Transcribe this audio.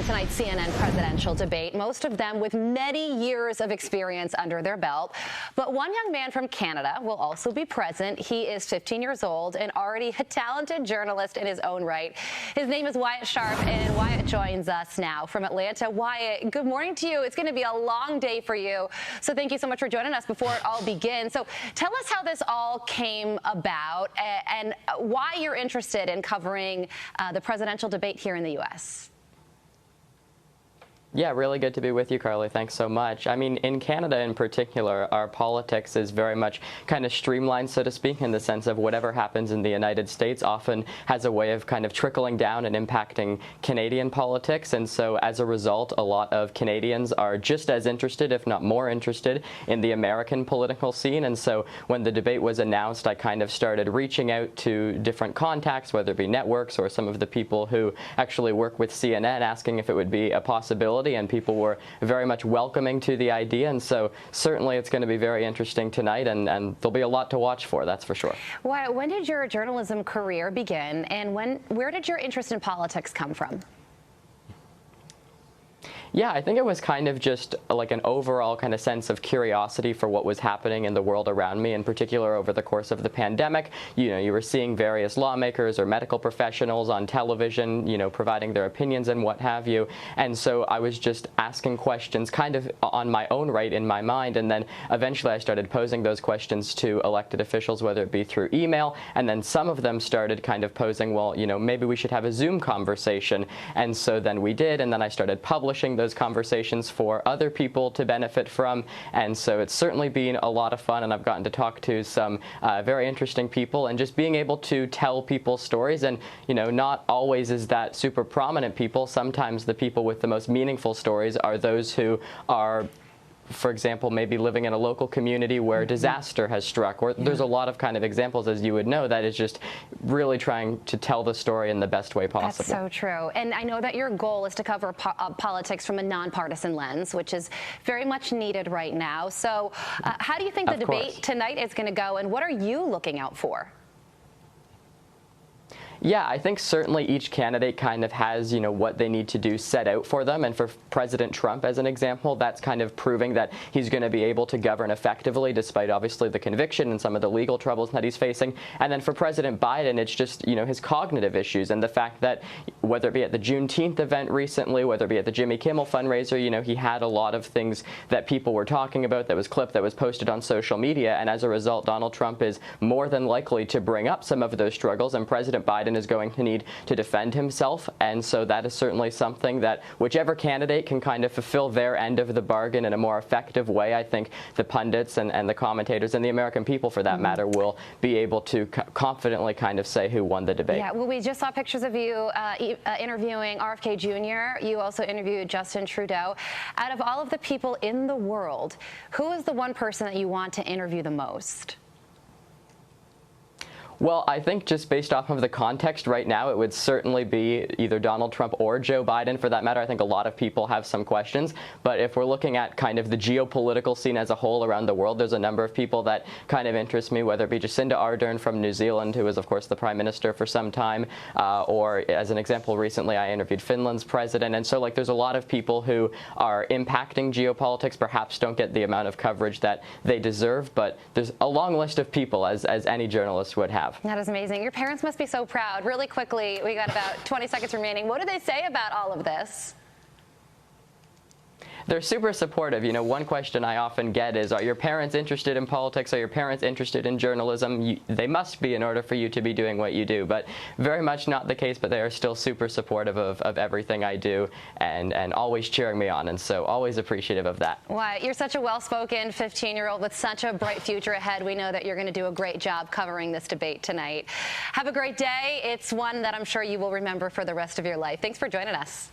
watching tonight's CNN presidential debate, most of them with many years of experience under their belt. But one young man from Canada will also be present. He is 15 years old and already a talented journalist in his own right. His name is Wyatt Sharpe, and Wyatt joins us now from Atlanta. Wyatt, good morning to you. It's going to be a long day for you, so thank you so much for joining us before it all begins. So tell us how this all came about and why you're interested in covering the presidential debate here in the U.S. Yeah, really good to be with you, Carly. Thanks so much. I mean, in Canada in particular, our politics is very much kind of streamlined, so to speak, in the sense of whatever happens in the United States often has a way of kind of trickling down and impacting Canadian politics. And so as a result, a lot of Canadians are just as interested, if not more interested, in the American political scene. And so when the debate was announced, I kind of started reaching out to different contacts, whether it be networks or some of the people who actually work with CNN, asking if it would be a possibility. And people were very much welcoming to the idea. And so certainly it's going to be very interesting tonight, and there'll be a lot to watch for, that's for sure. Wyatt, when did your journalism career begin, and where did your interest in politics come from? Yeah, I think it was kind of just like an overall kind of sense of curiosity for what was happening in the world around me, in particular over the course of the pandemic. You know, you were seeing various lawmakers or medical professionals on television, you know, providing their opinions and what have you. And so I was just asking questions kind of on my own right in my mind. And then eventually I started posing those questions to elected officials, whether it be through email. And then some of them started kind of posing, well, you know, maybe we should have a Zoom conversation. And so then we did. And then I started publishing those conversations for other people to benefit from. And so it's certainly been a lot of fun, and I've gotten to talk to some very interesting people, and just being able to tell people stories. And, you know, not always is that super prominent people. Sometimes the people with the most meaningful stories are those who are, for example, maybe living in a local community where disaster has struck, or there's a lot of kind of examples, as you would know, that is just really trying to tell the story in the best way possible. That's so true. And I know that your goal is to cover politics from a nonpartisan lens, which is very much needed right now. So how do you think the debate tonight is going to go, and what are you looking out for? Yeah, I think certainly each candidate kind of has, you know, what they need to do set out for them. And for President Trump, as an example, that's kind of proving that he's going to be able to govern effectively, despite obviously the conviction and some of the legal troubles that he's facing. And then for President Biden, it's just, you know, his cognitive issues and the fact that whether it be at the Juneteenth event recently, whether it be at the Jimmy Kimmel fundraiser, you know, he had a lot of things that people were talking about that was clipped, that was posted on social media. And as a result, Donald Trump is more than likely to bring up some of those struggles, and President Biden is going to need to defend himself. And so that is certainly something that whichever candidate can kind of fulfill their end of the bargain in a more effective way, I think the pundits and the commentators and the American people, for that matter, will be able to confidently kind of say who won the debate. Yeah, well, we just saw pictures of you interviewing RFK Jr. You also interviewed Justin Trudeau. Out of all of the people in the world, who is the one person that you want to interview the most? Well, I think just based off of the context right now, it would certainly be either Donald Trump or Joe Biden, for that matter. I think a lot of people have some questions. But if we're looking at kind of the geopolitical scene as a whole around the world, there's a number of people that kind of interest me, whether it be Jacinda Ardern from New Zealand, who was, of course, the prime minister for some time, or as an example, recently I interviewed Finland's president. And so, like, there's a lot of people who are impacting geopolitics, perhaps don't get the amount of coverage that they deserve. But there's a long list of people, as any journalist would have. That is amazing. Your parents must be so proud. Really quickly, we got about 20 seconds remaining. What do they say about all of this? They're super supportive. You know, one question I often get is, are your parents interested in politics? Are your parents interested in journalism? They must be, in order for you to be doing what you do. But very much not the case, but they are still super supportive of everything I do, and always cheering me on. And so always appreciative of that. Wyatt, you're such a well-spoken 15-year-old with such a bright future ahead. We know that you're going to do a great job covering this debate tonight. Have a great day. It's one that I'm sure you will remember for the rest of your life. Thanks for joining us.